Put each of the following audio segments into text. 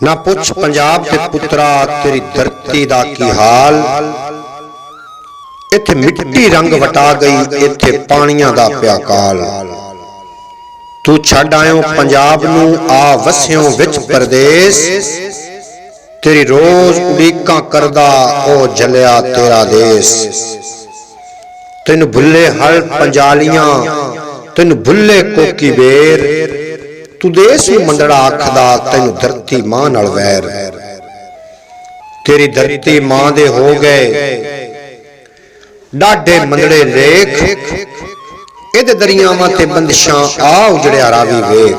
ना पुछ पंजाब के पुत्रा तेरी धरती दा की हाल। इत्थे मिट्टी रंग वटा गई, इत्थे पानियां दा पिया काल। तू छड़ आयो पंजाब नू आ वस्यों विच परदेस। तेरी रोज उड़ीकां करदा ओ जलिया तेरा देस। तेन भुले हल पंजालियां, तेन भुले कोकी बेर। तू देश नू मंडड़ा आखदा, तेनू धरती मां नाल वैर। तेरी धरती मां दे हो गए डाढे मंदड़े लेख। इहदे दरियावां ते बंदिशां आ उजड़िया रावी वेख।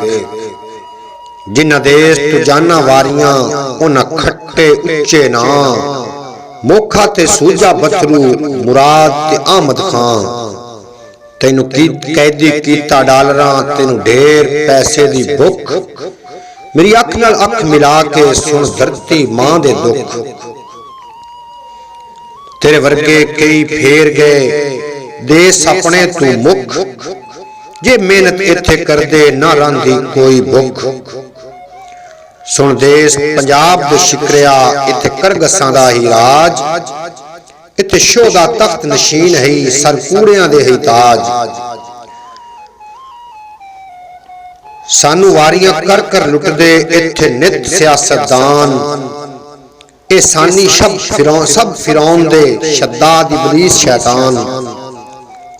जिन्हां देश तू जाना वारियां, उन्हां खट्टे उच्चे नां। मोखा ते सूजा बतरू, मुराद ते आमद खां। तेनू कैदी कीता डालरां, तेनू ढेर पैसे दी भुख। मेरी अख नाल अख मिला के सुन धरती मां दे दुख। तेरे वर्गे कई फेर गए देश अपने तू मुख। जे मेहनत इत्थे करदे ना रंदी कोई भुख। सुन देश पंजाब दे शिकरिया, इत्थे करगसां दा ही राज। इत्थे शोह दा तख्त नशीन है, सर कूड़ियां दे ही ताज। सानू वारियां कर कर लुटदे इत्थे नित सियासतदान। ए सानी सब फिरौन दे शद्दाद इबलीस शैतान।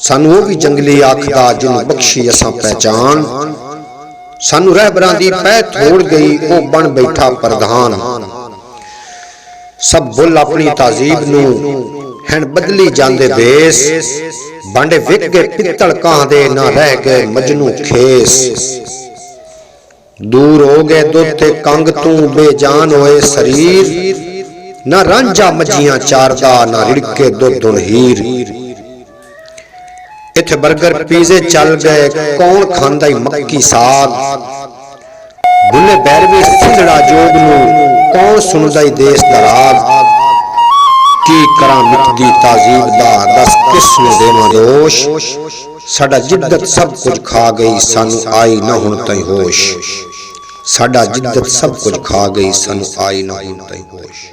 सानू वो भी जंगली आखदा जिन्हों बख्शी असां पहचान। सानू रहबरां दी पै थोड़ गई, ओ बन बैठा प्रधान। सब बुल अपनी तहजीब नू हैन बदली जांदे बेस। बांडे विक गए पित्तल कांदे, ना रह गए मजनू खेस। दूर हो गए दुध ते कंग तू, बेजान होए शरीर। ना रांझा मजियां चारदा, ना रिड़के दुध हीर। इत्थे बर्गर पीजे चल गए, कौन खांदा ही मक्की साग। बुले बैरवी सिंधड़ा जोग नू, कौन सुनदा ही देश दा राग। की करां मिटदी ताजीब दा, दस किस नू देवां दोष। साडा जिद्दत सब कुछ खा गई, सानू आई ना हुण ताईं होश। साडा जिद्दत सब कुछ खा गई, सानू आई ना हुण ताईं होश।